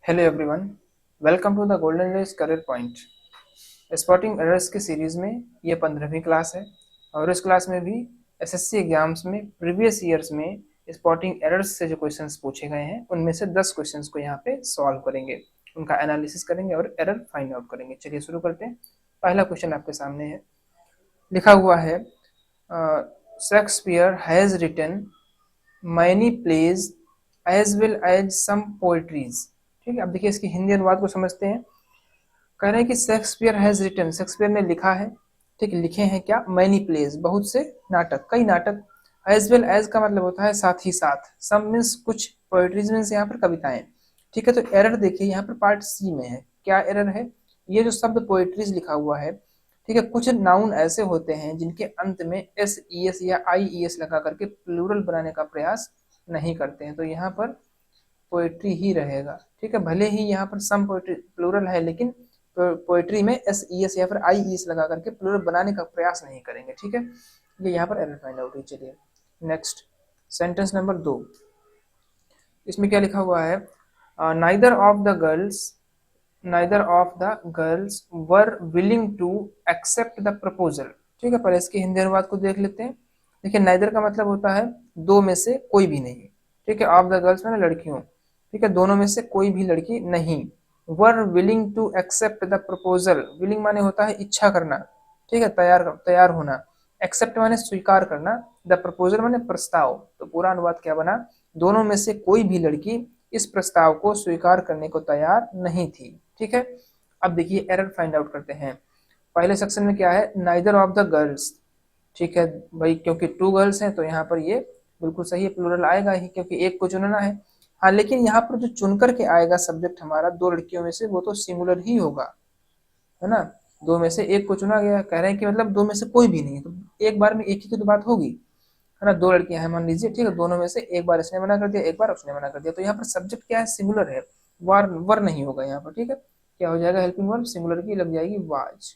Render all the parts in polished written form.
Hello everyone, welcome to the golden race career point. Spotting errors की series में ये 15वीं class है और इस क्लास में भी एसएससी एग्जाम्स में प्रीवियस ईयर्स में स्पॉटिंग एरर्स से जो क्वेश्चंस पूछे गए हैं उनमें से 10 क्वेश्चंस को यहाँ पे सॉल्व करेंगे, उनका एनालिसिस करेंगे और एरर फाइंड आउट करेंगे। चलिए शुरू करते हैं। पहला क्वेश्चन आपके सामने है, लिखा हुआ है Shakespeare has written many plays as well as some poetries. ठीक है, अब देखिए इसकी हिंदी अनुवाद को समझते हैं। कह रहे हैं कि शेक्सपियर हैज रिटन, शेक्सपियर ने लिखा है, ठीक है, लिखे हैं क्या, मैनी प्लेज, बहुत से नाटक, कई नाटक। एज वेल एज का मतलब होता है साथ ही साथ, सम मीन्स कुछ, पोएट्रीज मीन्स यहाँ पर कविताएं। ठीक है, तो एरर देखिए यहाँ पर पार्ट सी में है, क्या एरर है, ये जो शब्द पोएट्रीज लिखा हुआ है, ठीक है, कुछ नाउन ऐसे होते हैं जिनके अंत में एस ई एस या आई ई एस लगा करके प्लूरल बनाने का प्रयास नहीं करते हैं, तो यहाँ पर पोएट्री ही रहेगा। ठीक है, भले ही यहाँ पर सम पोएट्री प्लूरल है, लेकिन पोएट्री में एस ई एस या फिर आई ई एस लगा करके प्लूरल बनाने का प्रयास नहीं करेंगे। ठीक है, ये यहाँ पर एरर फाइंड आउट है। चलिए नेक्स्ट, सेंटेंस नंबर 2, इसमें क्या लिखा हुआ है, neither of the girls were willing to accept the proposal. ठीक है, पहले इसके हिंदी अनुवाद को देख लेते हैं। देखिए नाइदर का मतलब होता है दो में से कोई भी नहीं। ठीक है, ऑफ द गर्ल्स में लड़कियों, ठीक है, दोनों में से कोई भी लड़की नहीं। Were willing to accept the proposal, willing माने होता है इच्छा करना, ठीक है, तैयार होना। एक्सेप्ट माने स्वीकार करना, द प्रपोजल माने प्रस्ताव। तो पूरा अनुवाद क्या बना, दोनों में से कोई भी लड़की इस प्रस्ताव को स्वीकार करने को तैयार नहीं थी। ठीक है, अब देखिए एरर फाइंड आउट करते हैं। पहले सेक्शन में क्या है, नाइदर ऑफ द गर्ल्स। ठीक है भाई, क्योंकि 2 गर्ल्स हैं तो यहाँ पर ये बिल्कुल सही है, प्लूरल आएगा ही क्योंकि एक को चुनना है। हाँ, लेकिन यहाँ पर जो चुन करके आएगा सब्जेक्ट हमारा 2 लड़कियों में से, वो तो सिंगुलर ही होगा, है ना। 2 में से एक को चुना गया, कह रहे हैं कि मतलब 2 में से कोई भी नहीं, तो एक बार में एक ही की तो बात होगी, है ना। 2 लड़कियां हैं मान लीजिए, ठीक है, दोनों में से एक बार इसने मना कर दिया, एक बार उसने मना कर दिया, तो यहाँ पर सब्जेक्ट क्या है, सिंगुलर है, वर नहीं होगा यहाँ पर। ठीक है, क्या हो जाएगा, हेल्पिंग वर्ब सिंगुलर की लग जाएगी वाज।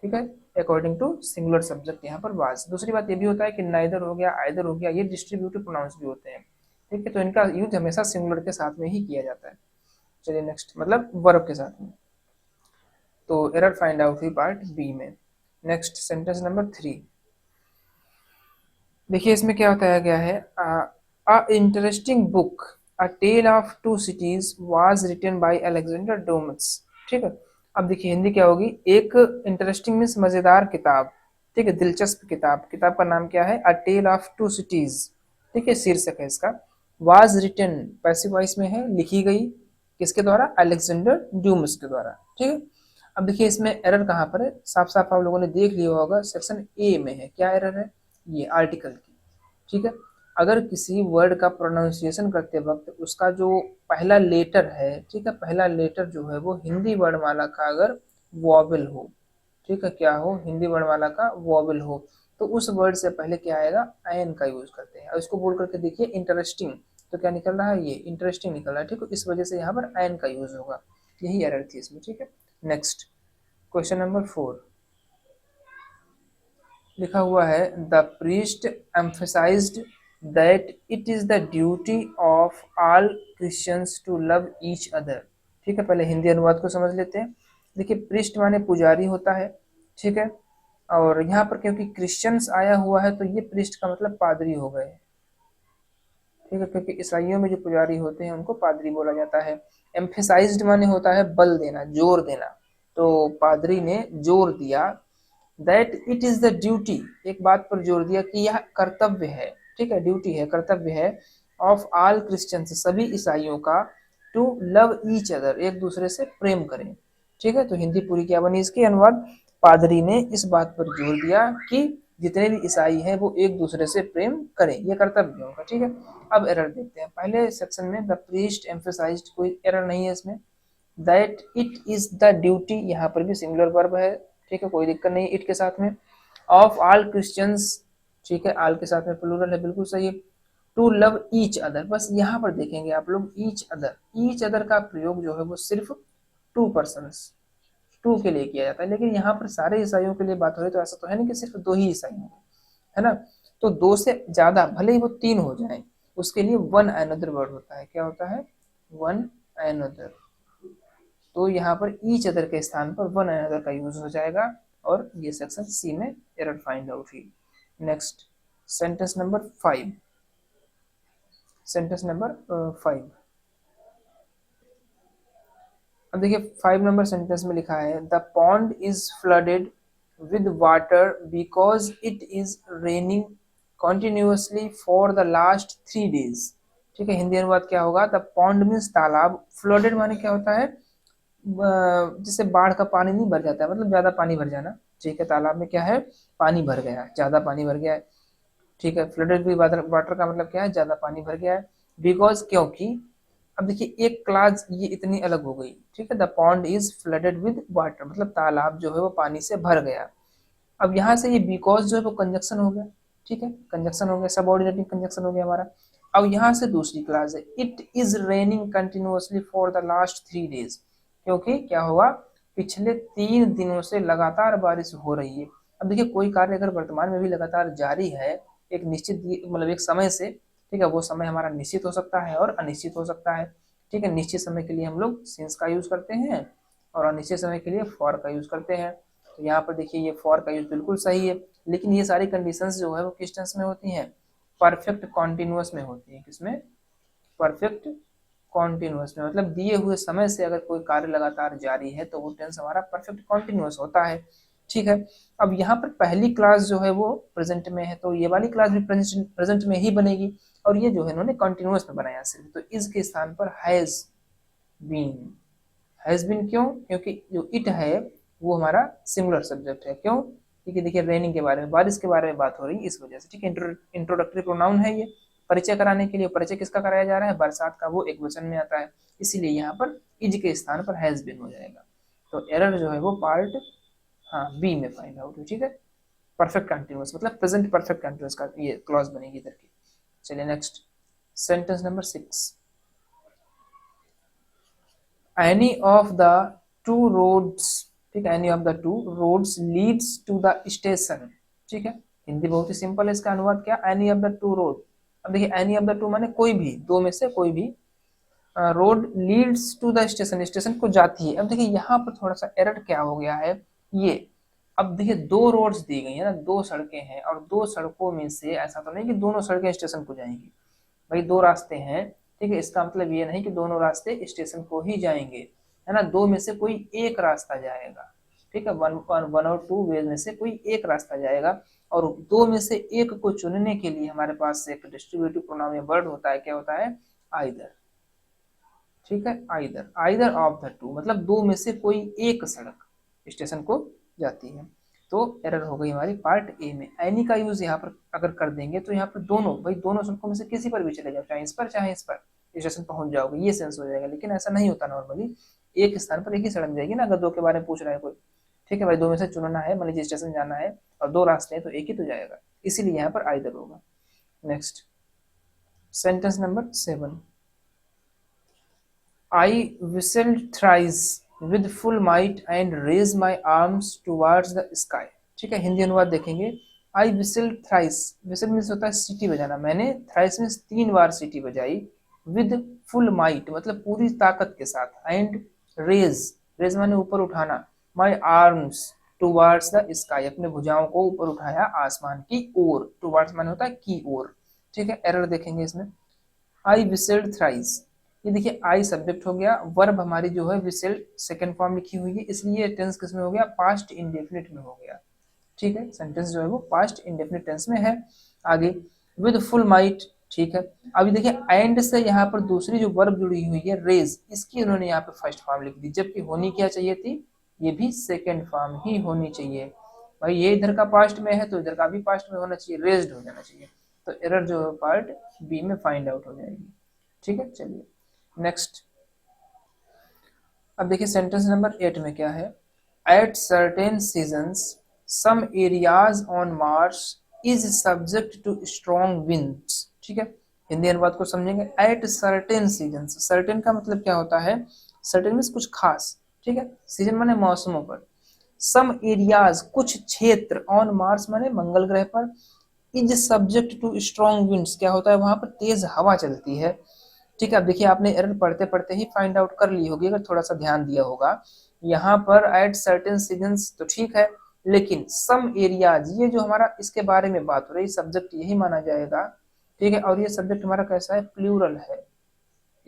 ठीक है, अकॉर्डिंग टू सिंगुलर सब्जेक्ट यहाँ पर वाज। दूसरी बात ये भी होता है कि नाइदर हो गया, आइदर हो गया, ये डिस्ट्रीब्यूटिव प्रोनाउंस भी होते हैं। ठीक है, तो इनका यूज हमेशा सिंगुलर के साथ में ही किया जाता है। चलिए नेक्स्ट, मतलब वर्ब के साथ में। तो एरर फाइंड आउट हुई पार्ट बी में। नेक्स्ट सेंटेंस नंबर 3, देखिए इसमें क्या बताया गया है, a interesting book a tale of two cities was written by Alexander Dumas. ठीक है, अब देखिए हिंदी क्या होगी, एक इंटरेस्टिंग मीन्स मजेदार किताब, ठीक है, दिलचस्प किताब, किताब का नाम क्या है, अ टेल ऑफ टू सिटीज। ठीक है, शीर्षक है इसका। वाज रिटन पैसिव वॉइस में है, लिखी गई, किसके द्वारा, अलेक्जेंडर ड्यूमस के द्वारा। ठीक है, अब देखिए इसमें एरर कहाँ पर है, साफ साफ आप लोगों ने देख लिया होगा, सेक्शन ए में है। क्या एरर है, ये आर्टिकल की। ठीक है, अगर किसी वर्ड का प्रोनाउंसिएशन करते वक्त उसका जो पहला लेटर है, ठीक है, पहला लेटर जो है वो हिंदी वर्णमाला का अगर वॉवेल हो, ठीक है, क्या हो, हिंदी वर्णमाला का वॉवेल हो, तो उस वर्ड से पहले क्या आएगा, एन का यूज करते हैं। और इसको बोल करके देखिए इंटरेस्टिंग, तो क्या निकल रहा है, ये इंटरेस्टिंग निकल रहा है। ठीक है, इस वजह से यहाँ पर एन का यूज होगा, यही एरर थी इसमें। ठीक है, नेक्स्ट क्वेश्चन नंबर 4, लिखा हुआ है, the priest emphasized that it is the duty of all Christians to love each other. ठीक है, पहले हिंदी अनुवाद को समझ लेते हैं। देखिए प्रीस्ट माने पुजारी होता है, ठीक है, और यहाँ पर क्योंकि क्रिश्चियंस आया हुआ है तो ये प्रीस्ट का मतलब पादरी हो गए। ठीक है, क्योंकि ईसाइयों में जो पुजारी होते हैं उनको पादरी बोला जाता है। एम्फेसाइज्ड माने होता है बल देना, जोर देना, तो पादरी ने जोर दिया, that it is the duty, एक बात पर जोर दिया कि यह कर्तव्य है, ठीक है, ड्यूटी है, कर्तव्य है, ऑफ ऑल क्रिश्चियंस, सभी ईसाइयों का, टू लव ईच अदर, एक दूसरे से प्रेम करें। ठीक है, तो हिंदी पूरी क्या बनी इसकी अनुवाद, पादरी ने इस बात पर जोर दिया कि जितने भी ईसाई हैं वो एक दूसरे से प्रेम करें, ये कर्तव्य होगा। ठीक है, अब एरर देखते हैं। पहले सेक्शन में द प्रीस्ट एम्फेसाइज्ड, कोई एरर नहीं है इसमें। That it is the duty, यहाँ पर भी सिंगुलर वर्ब है, ठीक है, कोई दिक्कत नहीं इट के साथ में। ऑफ ऑल क्रिश्चियंस, ठीक है, ऑल के साथ में प्लूरल है, बिल्कुल सही। टू लव ईच अदर, बस यहाँ पर देखेंगे आप लोग, ईच अदर का प्रयोग जो है वो सिर्फ 2 पर्सन्स, 2 के लिए किया जाता है, लेकिन यहाँ पर सारे ईसाइयों के लिए बात हो रही, तो ऐसा तो है नहीं कि सिर्फ 2 ही ईसाई हैं, है ना। तो 2 से ज्यादा, भले ही वो 3 हो जाए, उसके लिए वन अनदर वर्ड होता है, क्या होता है, वन अनदर। तो यहाँ पर ईच अदर के स्थान पर वन अनदर का यूज हो जाएगा और ये सेक्शन सी में एरर फाइंड आउट हुई। Next sentence number 5, sentence number 5। अब देखिए 5 नंबर सेंटेंस में लिखा है the pond is flooded with water because it is raining continuously for the last 3 days। ठीक है, हिंदी अनुवाद क्या होगा, द पॉन्ड मीन्स तालाब, फ्लडेड माने क्या होता है, जिससे बाढ़ का पानी नहीं भर जाता है, मतलब ज्यादा पानी भर जाना। ठीक है, तालाब में क्या है, पानी भर गया है, ज्यादा पानी भर गया है। ठीक है, फ्लडेड विद वाटर का मतलब क्या है, ज्यादा पानी भर गया है। बिकॉज क्योंकि, अब देखिए एक क्लास ये इतनी अलग हो गई। ठीक है, the pond is flooded with water मतलब तालाब जो है वो पानी से भर गया। अब यहाँ से ये बिकॉज जो है वो कंजक्शन हो गया। ठीक है, कंजक्शन हो गया, सबऑर्डिनेटिंग कंजक्शन हो गया हमारा। अब यहाँ से दूसरी क्लास है it is raining continuously for the last 3 days, क्योंकि क्या हुआ, पिछले 3 दिनों से लगातार बारिश हो रही है। अब देखिए कोई कार्य अगर वर्तमान में भी लगातार जारी है एक निश्चित मतलब एक समय से, ठीक है, वो समय हमारा निश्चित हो सकता है और अनिश्चित हो सकता है। ठीक है, निश्चित समय के लिए हम लोग सिंस का यूज करते हैं और अनिश्चित समय के लिए फॉर का यूज करते हैं। तो यहाँ पर देखिए ये फॉर का यूज बिल्कुल सही है, लेकिन ये सारी कंडीशंस जो है वो किस टेंस में होती हैं, परफेक्ट कॉन्टिन्यूअस में होती है। किसमें, परफेक्ट कॉन्टिन्यूअस में, मतलब दिए हुए समय से अगर कोई कार्य लगातार जारी है तो वो टेंस हमारा परफेक्ट कॉन्टिन्यूअस होता है। ठीक है, अब यहाँ पर पहली क्लास जो है वो प्रेजेंट में है, तो ये वाली क्लास भी प्रेजेंट में ही बनेगी, और ये जो है इन्होंने कॉन्टिन्यूअस में बनाया सिर्फ, तो इस के स्थान पर हैज बीन। हैज बीन क्यों, क्योंकि जो इट है वो हमारा सिंगुलर सब्जेक्ट है। क्यों, क्योंकि देखिए रेनिंग के बारे में, बारिश के बारे में बात हो रही है इस वजह से। ठीक है, इंट्रोडक्टरी प्रोनाउन है ये, परिचय कराने के लिए। परिचय किसका कराया जा रहा है, बरसात का, वो एक वचन में आता है, इसीलिए यहाँ पर इज के स्थान पर हैज बीन हो जाएगा। तो एरर जो है वो पार्ट बी में फाइंड आउट। ठीक है, परफेक्ट कंटिन्यूअस मतलब प्रेजेंट परफेक्ट कंटिन्यूअस का ये क्लॉज बनेगी इधर की। चलिए next sentence number 6। Any of the two roads, ठीक है, any of the two roads leads to the station. ठीक है, हिंदी बहुत ही सिंपल है, इसका अनुवाद क्या, any of the to road. अब देखिए एनी ऑफ द टू माने कोई भी, दो में से कोई भी, road leads to the station, station को जाती है। अब देखिए यहाँ पर थोड़ा सा एरर क्या हो गया है, ये अब देखिए 2 रोड्स दी गई है ना, 2 सड़कें हैं, और 2 सड़कों में से ऐसा तो नहीं कि दोनों सड़कें स्टेशन को जाएंगी, भाई 2 रास्ते हैं। ठीक है, इसका मतलब ये नहीं कि दोनों रास्ते स्टेशन को ही जाएंगे, है ना, 2 में से कोई एक रास्ता जाएगा। ठीक है, वन और 2 वे में से कोई एक रास्ता जाएगा, और 2 में से एक को चुनने के लिए हमारे पास एक डिस्ट्रीब्यूटिव प्रोनाउन या वर्ड होता है, क्या होता है, आइदर। ठीक है, आइदर ऑफ द टू मतलब 2 में से कोई एक सड़क स्टेशन को जाती है। तो एरर हो गई हमारी पार्ट ए में। एनी का यूज यहाँ पर अगर कर देंगे तो यहाँ पर दोनों, भाई दोनों सड़कों में से किसी पर भी चले जाओ, चाहे इस पर चाहे इस पर, स्टेशन पहुंच जाओगे, ये सेंस हो जाएगा। लेकिन ऐसा नहीं होता नॉर्मली, एक स्थान पर एक ही सड़क जाएगी ना, अगर 2 के बारे में पूछ रहा है कोई। ठीक है भाई, 2 में से चुनना है, मान लीजिए स्टेशन जाना है और 2 रास्ते हैं तो एक ही तो जाएगा, इसीलिए यहाँ पर आइदर होगा। Next sentence number 7। I whistled thrice with full might and raised my arms towards the sky। ठीक है, हिंदी अनुवाद देखेंगे। I whistled thrice, whistle means होता है सीटी बजाना, मैंने thrice मीन्स 3 बार सीटी बजाई, with full might मतलब पूरी ताकत के साथ, and raise माने ऊपर उठाना, my arms towards the sky अपने भुजाओं को ऊपर उठाया आसमान की ओर, towards माने होता है की ओर। ठीक है, एरर देखेंगे इसमें, I whistled thrice, ये देखिए आई सब्जेक्ट हो गया, वर्ब हमारी जो है विसेल्ड सेकंड फॉर्म लिखी हुई है, इसलिए टेंस किस में हो गया, पास्ट इंडेफिनिट में हो गया। ठीक है, सेंटेंस जो है वो पास्ट इंडेफिनिट टेंस में है। आगे विद फुल माइट। ठीक है, अभी देखिए एंड से यहाँ पर दूसरी जो वर्ब जुड़ी हुई है रेज, इसकी उन्होंने यहाँ पे फर्स्ट फॉर्म लिख दी, जबकि होनी क्या चाहिए थी, ये भी सेकेंड फॉर्म ही होनी चाहिए। भाई ये इधर का पास्ट में है तो इधर का भी पास्ट में होना चाहिए, रेज्ड हो जाना चाहिए। तो एरर जो है पार्ट बी में फाइंड आउट हो जाएगी। ठीक है, चलिए नेक्स्ट। अब देखिए सेंटेंस नंबर 8 में क्या है, at certain seasons some areas on Mars is subject to strong winds. ठीक है, हिंदी अनुवाद को समझेंगे। एट सर्टेन सीजन्स, सर्टेन का मतलब क्या होता है, सर्टेन मीन्स कुछ खास। ठीक है, सीजन माने मौसमों पर, सम एरियाज कुछ क्षेत्र, ऑन मार्स माने मंगल ग्रह पर, is subject to strong winds क्या होता है, वहां पर तेज हवा चलती है। ठीक है। अब देखिए आपने एरर पढ़ते पढ़ते ही फाइंड आउट कर ली होगी अगर थोड़ा सा ध्यान दिया होगा। यहाँ पर एट सर्टेन सीजन्स तो ठीक है, लेकिन सम एरियाज, ये जो हमारा इसके बारे में बात हो रही, सब्जेक्ट यही माना जाएगा। ठीक है, और ये सब्जेक्ट हमारा कैसा है, प्लूरल है।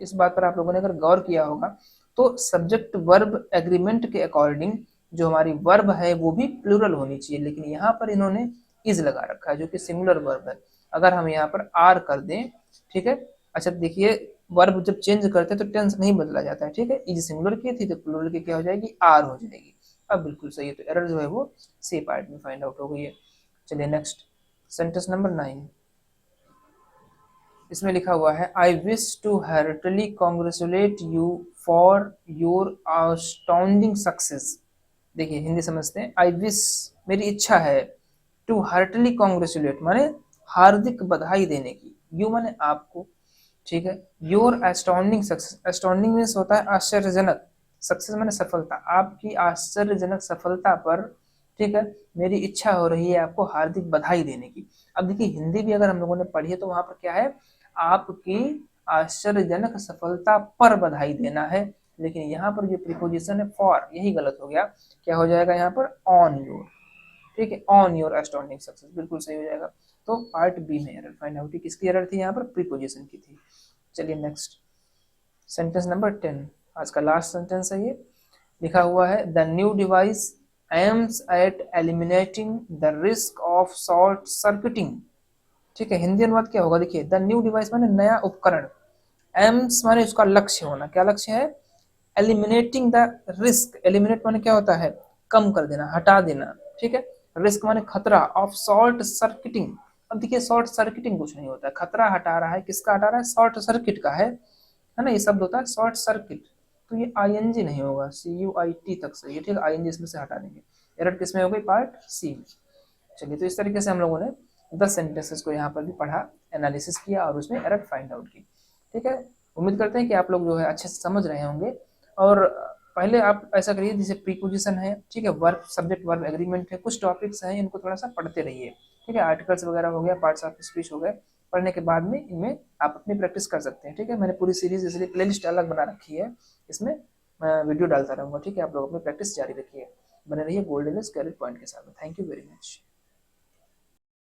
इस बात पर आप लोगों ने अगर गौर किया होगा तो सब्जेक्ट वर्ब एग्रीमेंट के अकॉर्डिंग जो हमारी वर्ब है वो भी प्लूरल होनी चाहिए, लेकिन यहाँ पर इन्होंने इज लगा रखा है जो कि सिंगुलर वर्ब है। अगर हम यहाँ पर आर कर दें, ठीक है। अच्छा देखिए, वर्ब जब चेंज करते हैं तो टेंस नहीं बदला जाता है, ठीक है। इज सिंगुलर की थी तो प्लूरल की क्या हो जाएगी, आर हो जाएगी। अब बिल्कुल सही है, तो एरर जो है वो सी पार्ट में फाइंड आउट हो गई है। चलिए नेक्स्ट, सेंटेंस नंबर 9। इसमें लिखा हुआ है, I wish to heartly congratulate you for your outstanding success. देखिए हिंदी समझते हैं। आई विश, मेरी इच्छा है, टू हार्टली कॉन्ग्रेचुलेट माने हार्दिक बधाई देने की, यू माने आपको, ठीक है। योर एस्टॉन्डिंग सक्सेस, एस्टॉन्डिंग मीन्स होता है आश्चर्यजनक, सक्सेस माने सफलता, आपकी आश्चर्यजनक सफलता पर, ठीक है, मेरी इच्छा हो रही है आपको हार्दिक बधाई देने की। अब देखिए हिंदी भी अगर हम लोगों ने पढ़ी है तो वहां पर क्या है, आपकी आश्चर्यजनक सफलता पर बधाई देना है, लेकिन यहाँ पर जो प्रीपोजिशन है फॉर, यही गलत हो गया। क्या हो जाएगा यहाँ पर, ऑन योर, ठीक है, ऑन योर एस्टॉन्डिंग सक्सेस, बिल्कुल सही हो जाएगा। तो पार्ट बी में एरर फाइंड आउट, किसकी एरर थी यहाँ पर, प्रीपोजिशन की थी। चलिए नेक्स्ट, सेंटेंस नंबर 10, आज का लास्ट सेंटेंस है ये। लिखा हुआ है, the new device aims at eliminating the risk of short circuiting. ठीक है, हिंदी अनुवाद क्या होगा, देखिए द न्यू डिवाइस माने नया उपकरण, एम्स माने उसका लक्ष्य होना, क्या लक्ष्य है, एलिमिनेटिंग द रिस्क, एलिमिनेट माने क्या होता है, कम कर देना, हटा देना, ठीक है। रिस्क माने खतरा, ऑफ शॉर्ट सर्किटिंग। अब देखिए शॉर्ट सर्किटिंग कुछ नहीं होता है, खतरा हटा रहा है, किसका हटा रहा है, शॉर्ट सर्किट का है ना, ये शब्द होता है शॉर्ट सर्किट। तो ये आईएनजी नहीं होगा, CUIT तक सही है, ठीक है, आईएनजी इसमें से हटा देंगे। एरर किसमें हो गई, पार्ट सी में। चलिए, तो इस तरीके से हम लोगों ने 10 सेंटेंसेस को यहाँ पर भी पढ़ा, एनालिसिस किया और उसमें एरर फाइंड आउट की। ठीक है, उम्मीद करते हैं कि आप लोग जो है अच्छे से समझ रहे होंगे। और पहले आप ऐसा करिए, जैसे प्रीपोजिशन है, ठीक है, वर्ब सब्जेक्ट वर्ब एग्रीमेंट है, कुछ टॉपिक्स हैं इनको थोड़ा सा पढ़ते रहिए, ठीक है। आर्टिकल्स वगैरह हो गया, पार्ट्स ऑफ स्पीच हो गए, पढ़ने के बाद में इनमें आप अपनी प्रैक्टिस कर सकते हैं, ठीक है। मैंने पूरी सीरीज इसलिए प्लेलिस्ट अलग बना रखी है, इसमें मैं वीडियो डालता रहूँगा, ठीक है। आप लोग अपनी प्रैक्टिस जारी रखिए, बने रहिए गोल्डन कैरियर पॉइंट के साथ में। Thank you very much.